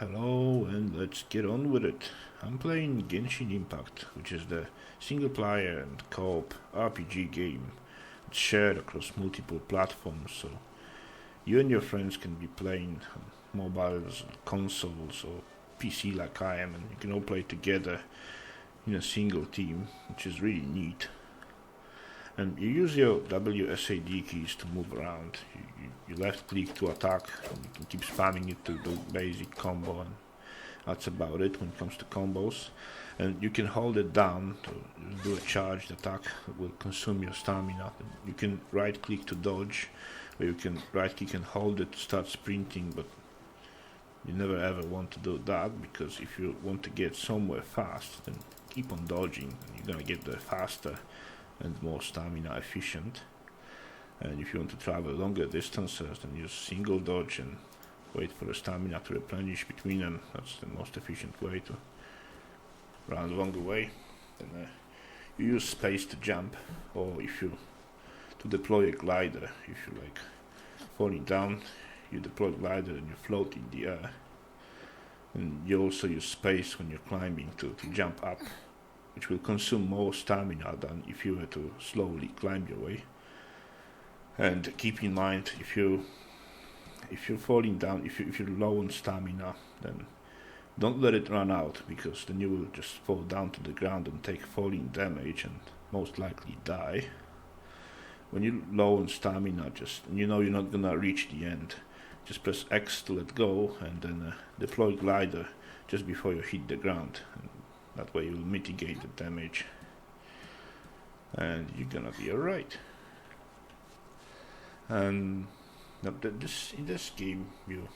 Hello, and let's get on with it. I'm playing Genshin Impact, which is the single player and co-op RPG game. It's shared across multiple platforms, so you and your friends can be playing on mobiles, consoles, or PC like I am, and you can all play together in a single team, which is really neat. And you use your WSAD keys to move around. You left click to attack, and you can keep spamming it to do basic combo, and that's about it when it comes to combos. And you can hold it down to do a charged attack that will consume your stamina. And you can right click to dodge, or you can right click and hold it to start sprinting, but you never ever want to do that, because if you want to get somewhere fast, then keep on dodging and you're gonna get there faster and more stamina efficient. And if you want to travel longer distances, then use single dodge and wait for the stamina to replenish between them. That's the most efficient way to run a longer way. Then you use space to jump, or if you to deploy a glider. If you like falling down, you deploy a glider and you float in the air. And you also use space when you're climbing to jump up, which will consume more stamina than if you were to slowly climb your way. And keep in mind, if you're falling down, if you're low on stamina, then don't let it run out, because then you will just fall down to the ground and take falling damage and most likely die. When you're low on stamina, you're not gonna reach the end, just press X to let go, and then deploy glider just before you hit the ground. And that way you'll mitigate the damage, and you're gonna be alright. And in this game, you're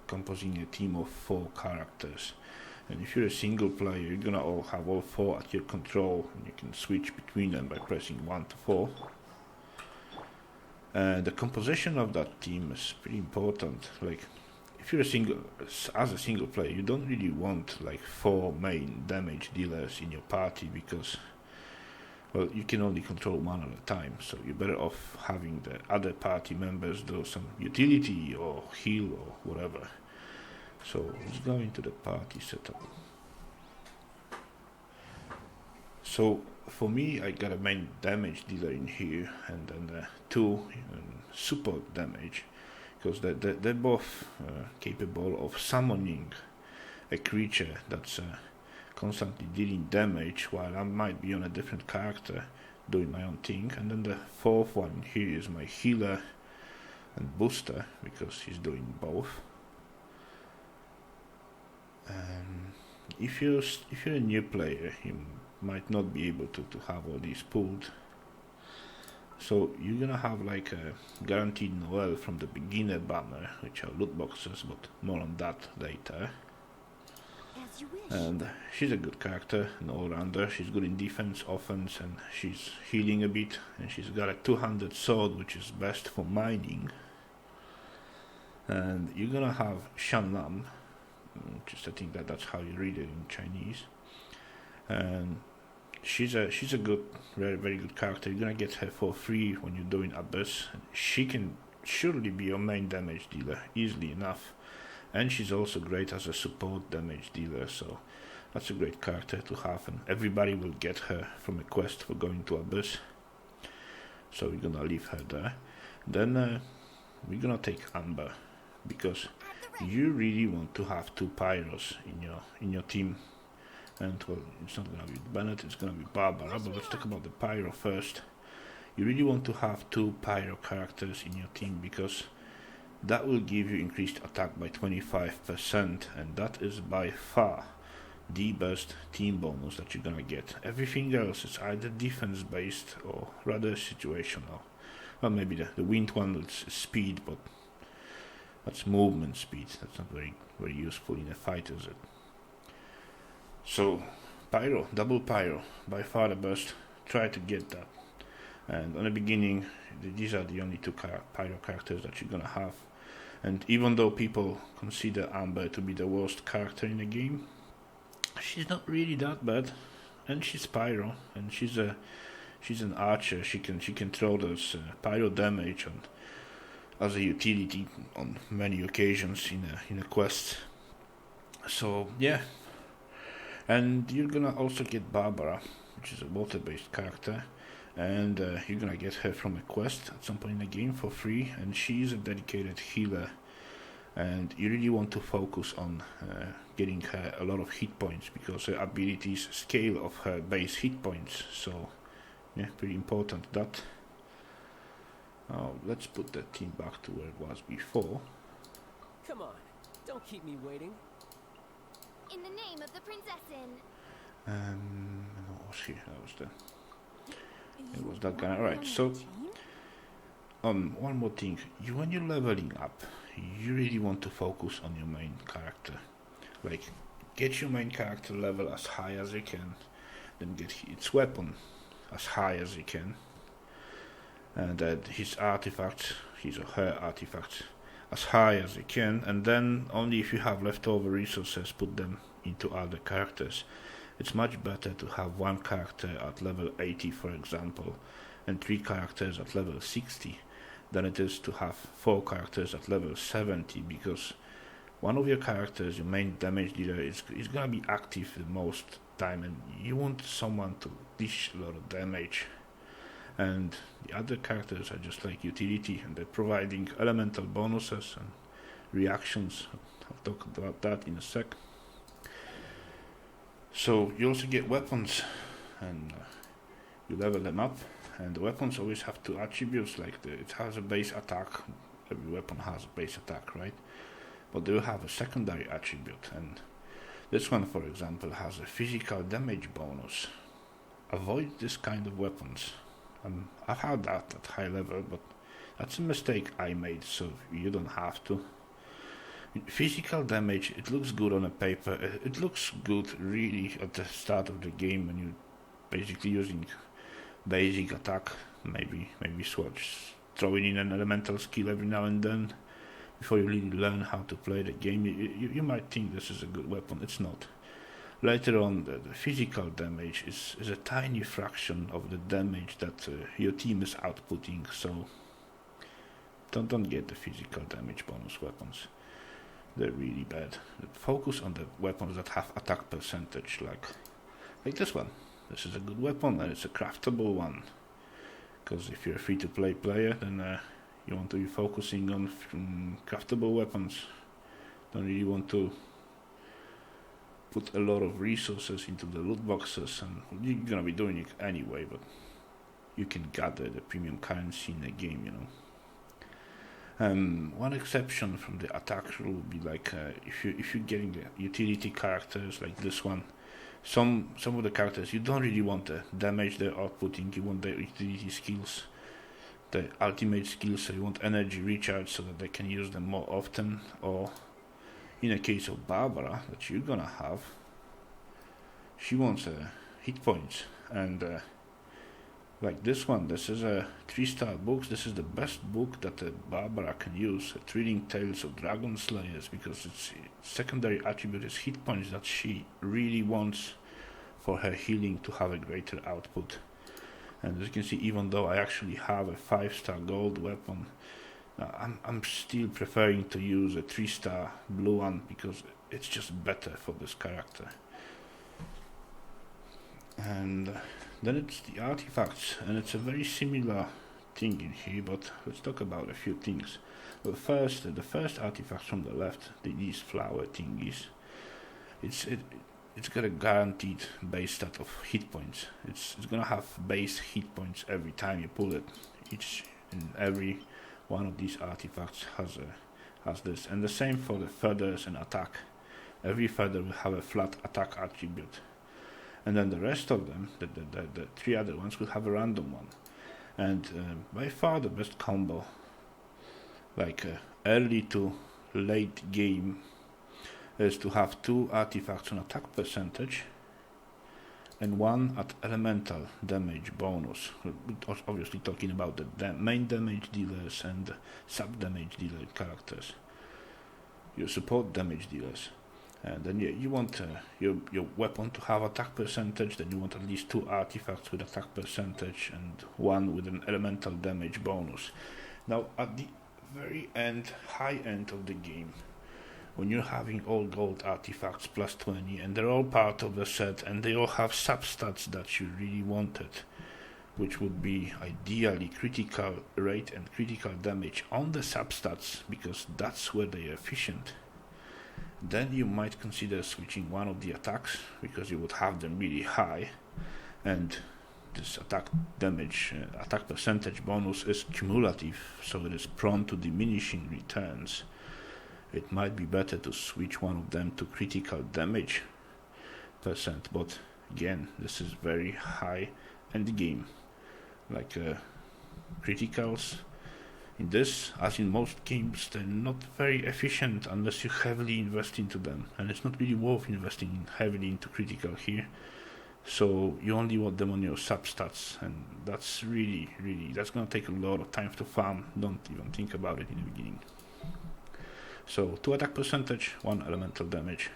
composing a team of 4 characters. And if you're a single player, you're gonna have all 4 at your control, and you can switch between them by pressing 1 to 4. And the composition of that team is pretty important. Like, if you're as a single player, you don't really want like 4 main damage dealers in your party, because, well, you can only control one at a time. So you're better off having the other party members do some utility or heal or whatever. So let's go into the party setup. So for me, I got a main damage dealer in here, and then 2 support damage, because they're both capable of summoning a creature that's constantly dealing damage, while I might be on a different character doing my own thing. And then the 4th one here is my healer and booster, because he's doing both. If you're a new player, you might not be able to have all these pulled. So you're gonna have like a guaranteed Noel from the beginner banner, which are loot boxes, but more on that later. And she's a good character, an all-rounder. She's good in defense, offense, and she's healing a bit. And she's got a 200 sword, which is best for mining. And you're gonna have Shanlam, just I think that's how you read it in Chinese. And she's a good, very, very good character. You're gonna get her for free when you're doing Abyss. She can surely be your main damage dealer easily enough, and she's also great as a support damage dealer. So that's a great character to have, and everybody will get her from a quest for going to Abyss. So we're gonna leave her there. Then we're gonna take Amber, because you really want to have 2 pyros in your team. And, well, it's not going to be Bennett, it's going to be Barbara, but let's talk about the pyro first. You really want to have 2 pyro characters in your team, because that will give you increased attack by 25%, and that is by far the best team bonus that you're going to get. Everything else is either defense based or rather situational. Well, maybe the wind one is speed, but that's movement speed. That's not very, very useful in a fight, is it? So, pyro, double pyro, by far the best. Try to get that. And on the beginning, these are the only 2 pyro characters that you're gonna have. And even though people consider Amber to be the worst character in the game, she's not really that bad. And she's pyro, and she's an archer. She can throw those pyro damage on as a utility on many occasions in a quest. So yeah, and you're gonna also get Barbara, which is a water-based character, and you're gonna get her from a quest at some point in the game for free, and she's a dedicated healer, and you really want to focus on getting her a lot of hit points because her abilities scale of her base hit points. So yeah, pretty important that. Let's put that team back to where it was before. Come on, don't keep me waiting. In the name of the princessin. What was here? That was it was that guy. Alright, so one more thing. When you're leveling up, you really want to focus on your main character. Like, get your main character level as high as you can, then get its weapon as high as you can, and his artifacts, his or her artifacts, as high as you can, and then only if you have leftover resources, put them into other characters. It's much better to have one character at level 80, for example, and 3 characters at level 60, than it is to have 4 characters at level 70, because one of your characters, your main damage dealer, is gonna be active the most time, and you want someone to dish a lot of damage. And the other characters are just like utility, and they're providing elemental bonuses and reactions. I'll talk about that in a sec. So you also get weapons, and you level them up, and the weapons always have 2 attributes, like it has a base attack. Every weapon has a base attack, right? But they will have a secondary attribute, and this one, for example, has a physical damage bonus. Avoid this kind of weapons. I've had that at high level, but that's a mistake I made, so you don't have to. Physical damage, it looks good on a paper. It looks good really at the start of the game when you're basically using basic attack, maybe swatch, throwing in an elemental skill every now and then before you really learn how to play the game. You might think this is a good weapon. It's not. Later on, the physical damage is a tiny fraction of the damage that your team is outputting, so don't get the physical damage bonus weapons. They're really bad. Focus on the weapons that have attack percentage, like this one. This is a good weapon, and it's a craftable one. Because if you're a free-to-play player, then you want to be focusing on craftable weapons. Don't really want to put a lot of resources into the loot boxes, and you're gonna be doing it anyway, but you can gather the premium currency in the game, you know. One exception from the attack rule would be like if you're getting the utility characters like this one, some of the characters you don't really want the damage they're outputting. You want their utility skills, the ultimate skills, so you want energy recharge so that they can use them more often. Or in a case of Barbara that you're gonna have, she wants hit points, and like this one, this is a 3-star book. This is the best book that Barbara can use, Thrilling Tales of Dragon Slayers, because its secondary attribute is hit points that she really wants for her healing to have a greater output. And as you can see, even though I actually have a 5-star gold weapon, I'm still preferring to use a 3-star blue one because it's just better for this character. And then it's the artifacts, and it's a very similar thing in here, but let's talk about a few things. Well, first, the first artifact from the left, these flower thingies, it's got a guaranteed base stat of hit points. It's gonna have base hit points every time you pull it. Each and every one of these artifacts has this, and the same for the feathers and attack. Every feather will have a flat attack attribute, and then the rest of them, the 3 other ones, will have a random one. And by far the best combo, like early to late game, is to have 2 artifacts on attack percentage and 1 at elemental damage bonus. We're obviously talking about the main damage dealers and sub damage dealer characters, your support damage dealers. And then you want your weapon to have attack percentage, then you want at least 2 artifacts with attack percentage and 1 with an elemental damage bonus. Now at the very end, high end of the game, when you're having all gold artifacts plus 20 and they're all part of the set and they all have substats that you really wanted, which would be ideally critical rate and critical damage on the substats because that's where they're efficient, then you might consider switching one of the attacks because you would have them really high, and this attack damage, attack percentage bonus is cumulative, so it is prone to diminishing returns. It might be better to switch one of them to critical damage percent, but again, this is very high end game. Like criticals in this, as in most games, they're not very efficient unless you heavily invest into them, and it's not really worth investing heavily into critical here. So you only want them on your substats, and that's really that's gonna take a lot of time to farm. Don't even think about it in the beginning. So 2 attack percentage, 1 elemental damage,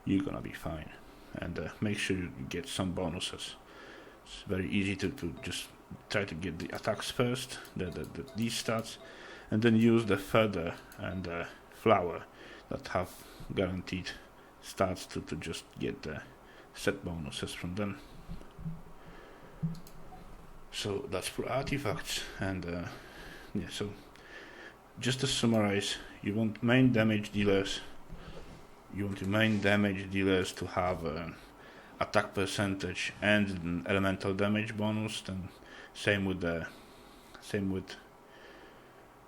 you're gonna be fine, and make sure you get some bonuses. It's very easy to just try to get the attacks first, these stats, and then use the feather and flower that have guaranteed stats to just get the set bonuses from them. So that's for artifacts, and yeah, so just to summarize, you want main damage dealers, to have attack percentage and an elemental damage bonus, then same with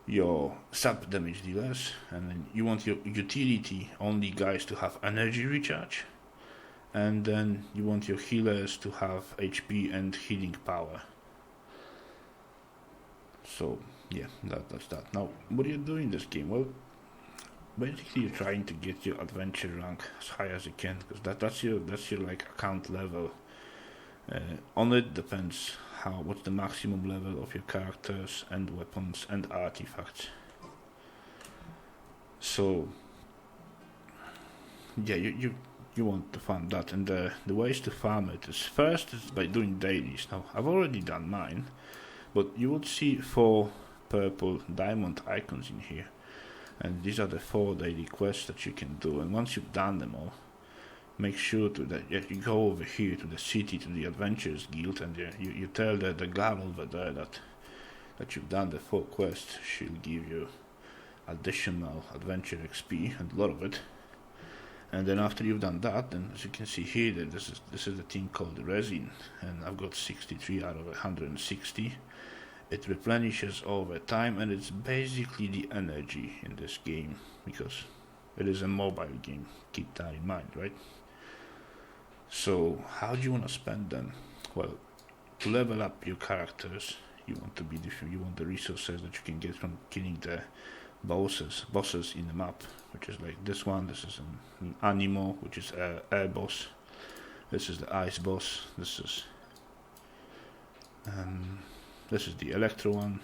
your sub damage dealers, and then you want your utility only guys to have energy recharge, and then you want your healers to have HP and healing power. So yeah, that's that. Now, what do you do in this game? Well, basically you're trying to get your adventure rank as high as you can, because that's your like account level. On it depends what's the maximum level of your characters and weapons and artifacts. So yeah, you want to farm that, and the ways to farm it is first is by doing dailies. Now I've already done mine, but you would see 4 purple diamond icons in here, and these are the 4 daily quests that you can do. And once you've done them all, make sure that you go over here to the city, to the Adventurers Guild, and you tell the girl over there that you've done the 4 quests. She'll give you additional adventure XP, and a lot of it. And then after you've done that, then as you can see here, that this is the thing called resin, and I've got 63 out of 160. It replenishes over time, and it's basically the energy in this game, because it is a mobile game. Keep that in mind, right? So how do you want to spend them? Well, to level up your characters, you want to be different. You want the resources that you can get from killing the bosses in the map, which is like this one. This is an Animo, which is air boss. This is the ice boss. This is the electro one,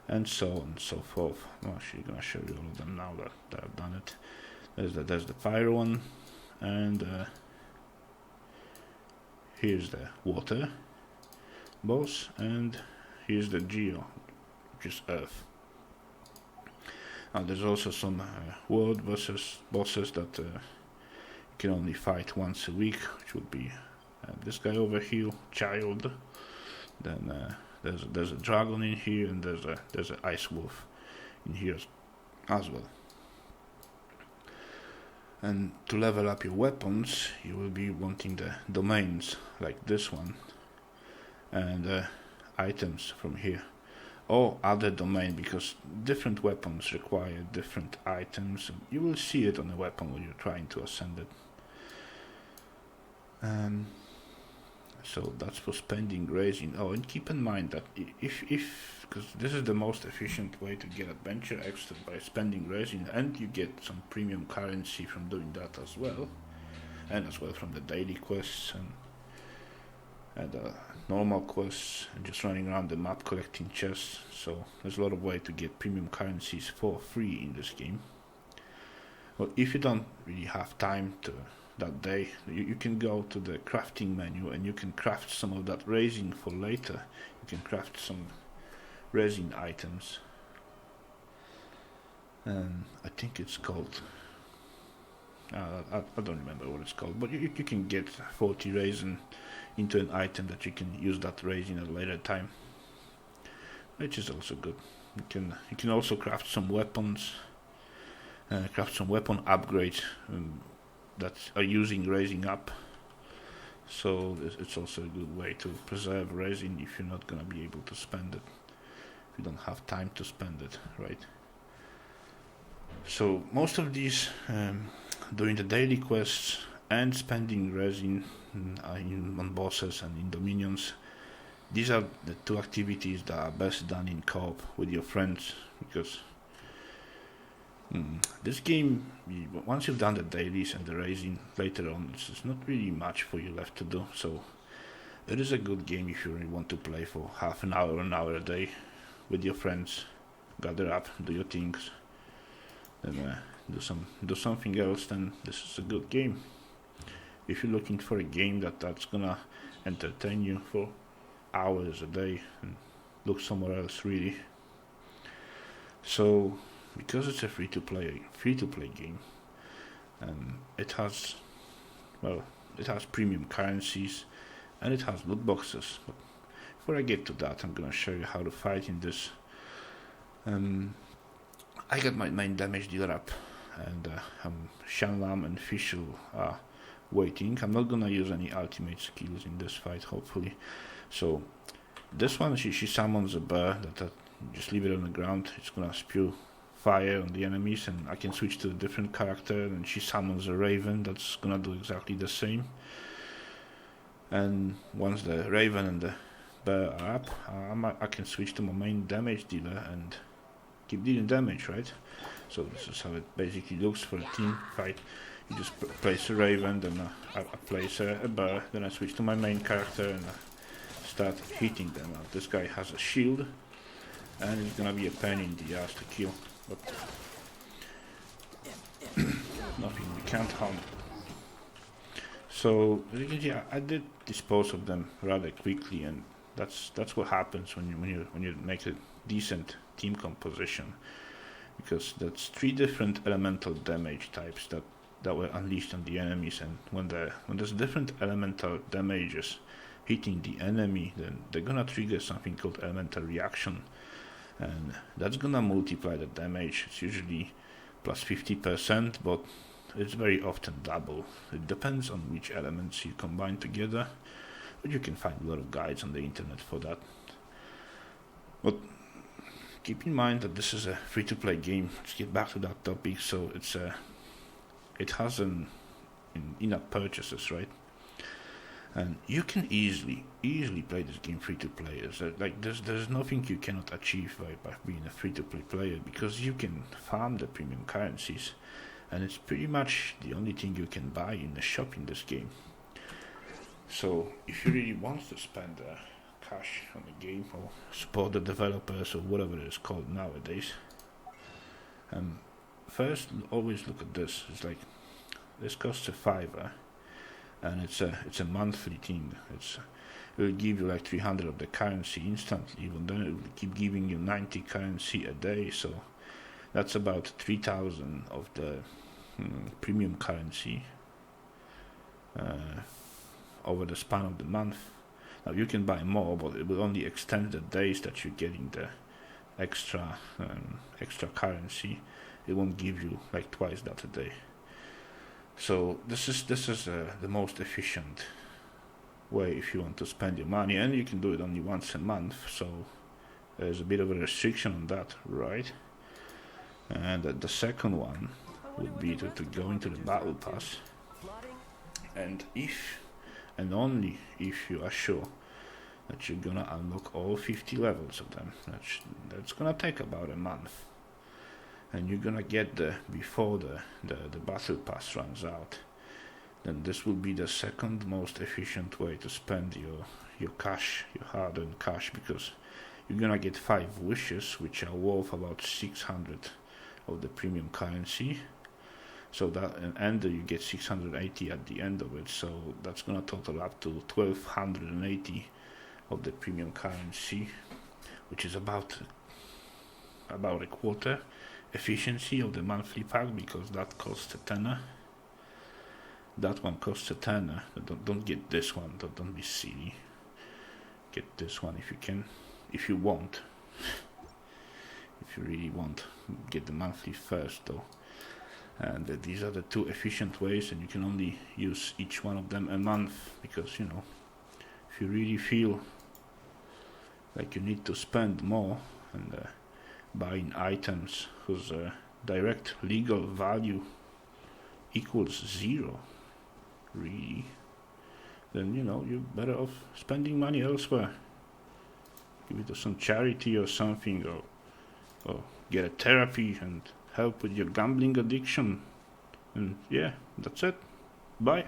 and so on and so forth. I'm actually gonna show you all of them now that I've done it. There's the pyro one, and here's the water boss, and here's the geo, which is earth. Now there's also some world bosses that you can only fight once a week, which would be this guy over here, Child. Then there's a dragon in here, and there's an ice wolf in here as well. And to level up your weapons, you will be wanting the domains like this one, and items from here, or other domain, because different weapons require different items. You will see it on the weapon when you're trying to ascend it. So that's for spending grazing. Oh, and keep in mind that if because this is the most efficient way to get adventure extra, by spending grazing, and you get some premium currency from doing that as well, and as well from the daily quests and normal quests, and just running around the map collecting chests. So there's a lot of way to get premium currencies for free in this game. Well, if you don't really have time to that day, you can go to the crafting menu, and you can craft some of that resin for later. You can craft some resin items, and I think it's called I don't remember what it's called, but you can get 40 resin into an item that you can use that resin at a later time, which is also good. You can also craft some weapons, craft some weapon upgrades that are using resin up. So it's also a good way to preserve resin if you're not gonna be able to spend it. If you don't have time to spend it, right? So most of these, doing the daily quests and spending resin on bosses and in dominions, these are the two activities that are best done in co-op with your friends, because this game, once you've done the dailies and the raising, later on it's not really much for you left to do. So it is a good game if you really want to play for half an hour a day with your friends, gather up, do your things, then do something else. Then this is a good game. If you're looking for a game that's gonna entertain you for hours a day, and look somewhere else really. So because it's a free to play game, it has premium currencies and it has loot boxes. But before I get to that, I'm gonna show you how to fight in this. I got my main damage dealer up, and Shanlam and Fischl are waiting. I'm not gonna use any ultimate skills in this fight, hopefully. So this one, she summons a bear that just leave it on the ground. It's gonna spew fire on the enemies, and I can switch to a different character, and she summons a raven that's gonna do exactly the same. And once the raven and the bear are up, I can switch to my main damage dealer and keep dealing damage, right? So this is how it basically looks for a team fight. You just place a raven, then I place a bear, then I switch to my main character and I start hitting them. Now, this guy has a shield, and it's gonna be a pain in the ass to kill, but nothing, we can't harm. So as you can see, I did dispose of them rather quickly, and that's what happens when you make a decent team composition, because that's 3 different elemental damage types that were unleashed on the enemies, and when there's different elemental damages hitting the enemy, then they're gonna trigger something called elemental reaction, and that's gonna multiply the damage. It's usually plus 50%, but it's very often double. It depends on which elements you combine together, but you can find a lot of guides on the internet for that. But keep in mind that this is a free-to-play game. Let's get back to that topic. So it has in-app purchases, right? And you can easily play this game free-to-play. There's nothing you cannot achieve by being a free-to-play player, because you can farm the premium currencies, and it's pretty much the only thing you can buy in the shop in this game. So if you really want to spend cash on the game, or support the developers, or whatever it is called nowadays, first always look at this. It's like, this costs a $5, and it's a monthly thing. It will give you like 300 of the currency instantly, even then it will keep giving you 90 currency a day, so that's about 3,000 of the premium currency over the span of the month. Now you can buy more, but it will only extend the days that you're getting the extra currency. It won't give you like twice that a day. So this is the most efficient way if you want to spend your money, and you can do it only once a month. So there's a bit of a restriction on that, right? And the second one would be to go into the battle pass, and if and only if you are sure that you're gonna unlock all 50 levels of them. That's gonna take about a month, and you're gonna get there before the battle pass runs out. Then this will be the second most efficient way to spend your cash, your hard-earned cash, because you're gonna get 5 wishes, which are worth about 600 of the premium currency. So that, and you get 680 at the end of it, so that's gonna total up to 1280 of the premium currency, which is about a quarter efficiency of the monthly pack, because that costs a tenner. that one costs a tenner. Don't get this one. Don't be silly. Get this one if you can, if you want. If you really want, get the monthly first though. And these are the two efficient ways, and you can only use each one of them a month, because you know, if you really feel like you need to spend more and buying items whose direct legal value equals 0, really, then you know, you're better off spending money elsewhere. Give it to some charity or something, or get a therapy and help with your gambling addiction. And yeah, that's it. Bye.